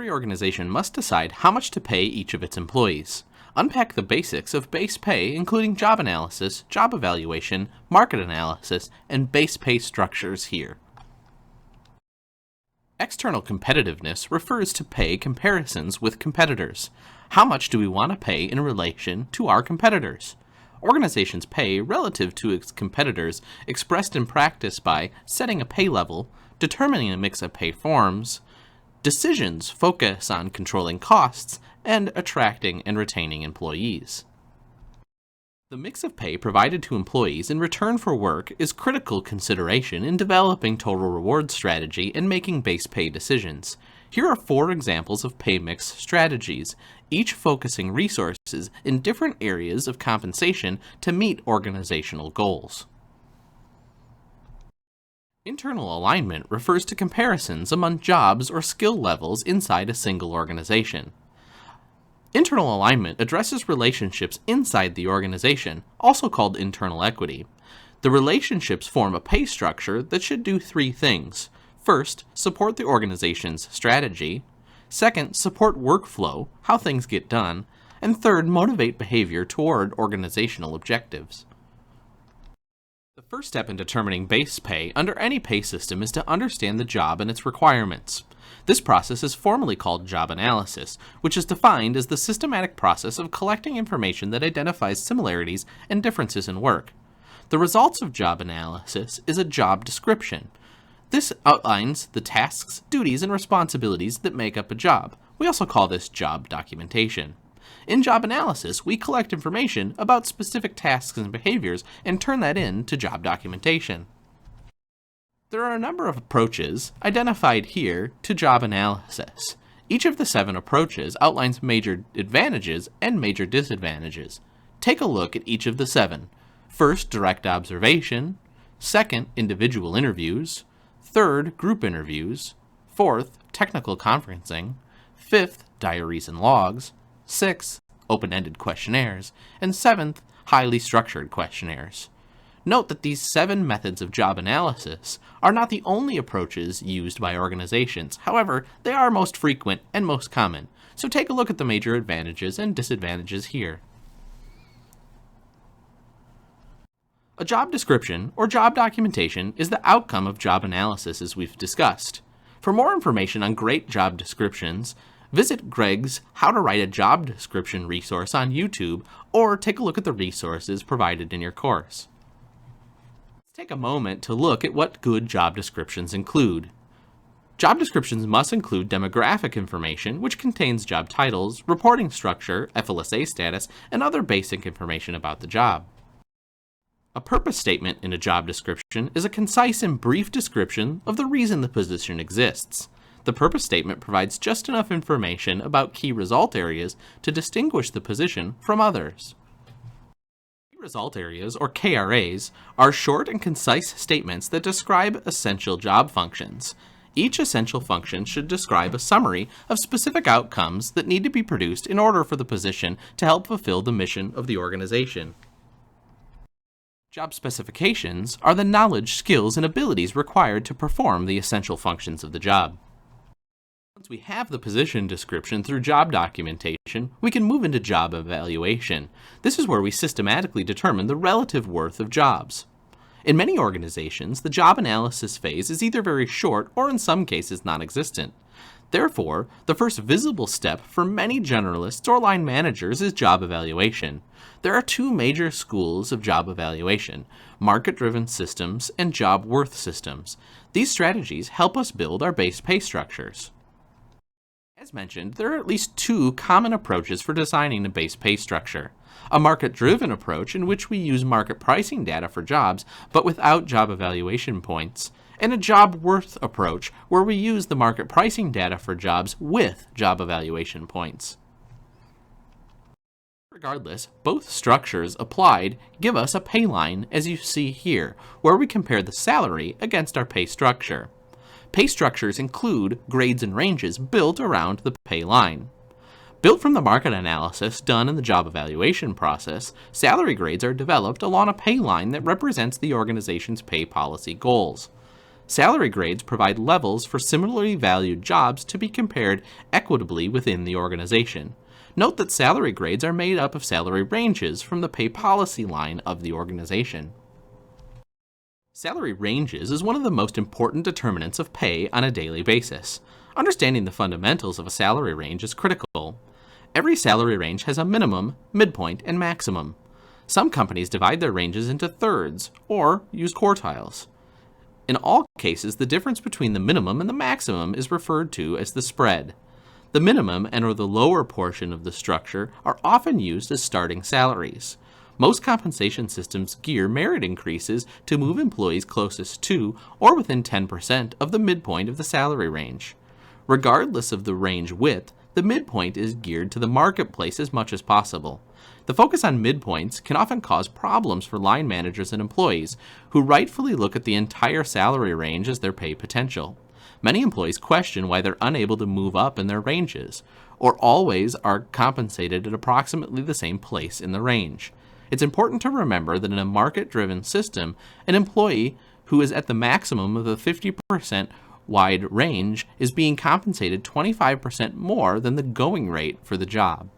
Every organization must decide how much to pay each of its employees. Unpack the basics of base pay, including job analysis, job evaluation, market analysis, and base pay structures here. External competitiveness refers to pay comparisons with competitors. How much do we want to pay in relation to our competitors? Organizations pay relative to its competitors, expressed in practice by setting a pay level, determining a mix of pay forms. Decisions focus on controlling costs and attracting and retaining employees. The mix of pay provided to employees in return for work is critical consideration in developing total reward strategy and making base pay decisions. Here are 4 examples of pay mix strategies, each focusing resources in different areas of compensation to meet organizational goals. Internal alignment refers to comparisons among jobs or skill levels inside a single organization. Internal alignment addresses relationships inside the organization, also called internal equity. The relationships form a pay structure that should do 3 things. First, support the organization's strategy. Second, support workflow, how things get done. And third, motivate behavior toward organizational objectives. The first step in determining base pay under any pay system is to understand the job and its requirements. This process is formally called job analysis, which is defined as the systematic process of collecting information that identifies similarities and differences in work. The results of job analysis is a job description. This outlines the tasks, duties, and responsibilities that make up a job. We also call this job documentation. In job analysis, we collect information about specific tasks and behaviors and turn that into job documentation. There are a number of approaches identified here to job analysis. Each of the 7 approaches outlines major advantages and major disadvantages. Take a look at each of the 7. First, direct observation. Second, individual interviews. Third, group interviews. Fourth, technical conferencing. Fifth, diaries and logs. 6th, open-ended questionnaires. And 7th, highly structured questionnaires. Note that these 7 methods of job analysis are not the only approaches used by organizations. However, they are most frequent and most common. So take a look at the major advantages and disadvantages here. A job description or job documentation is the outcome of job analysis, as we've discussed. For more information on great job descriptions, visit Greg's How to Write a Job Description resource on YouTube, or take a look at the resources provided in your course. Let's take a moment to look at what good job descriptions include. Job descriptions must include demographic information, which contains job titles, reporting structure, FLSA status, and other basic information about the job. A purpose statement in a job description is a concise and brief description of the reason the position exists. The purpose statement provides just enough information about key result areas to distinguish the position from others. Key result areas, or KRAs, are short and concise statements that describe essential job functions. Each essential function should describe a summary of specific outcomes that need to be produced in order for the position to help fulfill the mission of the organization. Job specifications are the knowledge, skills, and abilities required to perform the essential functions of the job. Once we have the position description through job documentation, we can move into job evaluation. This is where we systematically determine the relative worth of jobs. In many organizations, the job analysis phase is either very short or in some cases non-existent. Therefore, the first visible step for many generalists or line managers is job evaluation. There are 2 major schools of job evaluation: market-driven systems and job worth systems. These strategies help us build our base pay structures. As mentioned, there are at least 2 common approaches for designing a base pay structure. A market-driven approach in which we use market pricing data for jobs, but without job evaluation points, and a job worth approach where we use the market pricing data for jobs with job evaluation points. Regardless, both structures applied give us a pay line, as you see here, where we compare the salary against our pay structure. Pay structures include grades and ranges built around the pay line. Built from the market analysis done in the job evaluation process, salary grades are developed along a pay line that represents the organization's pay policy goals. Salary grades provide levels for similarly valued jobs to be compared equitably within the organization. Note that salary grades are made up of salary ranges from the pay policy line of the organization. Salary ranges is one of the most important determinants of pay on a daily basis. Understanding the fundamentals of a salary range is critical. Every salary range has a minimum, midpoint, and maximum. Some companies divide their ranges into thirds or use quartiles. In all cases, the difference between the minimum and the maximum is referred to as the spread. The minimum and or the lower portion of the structure are often used as starting salaries. Most compensation systems gear merit increases to move employees closest to or within 10% of the midpoint of the salary range. Regardless of the range width, the midpoint is geared to the marketplace as much as possible. The focus on midpoints can often cause problems for line managers and employees who rightfully look at the entire salary range as their pay potential. Many employees question why they're unable to move up in their ranges, or always are compensated at approximately the same place in the range. It's important to remember that in a market-driven system, an employee who is at the maximum of the 50% wide range is being compensated 25% more than the going rate for the job.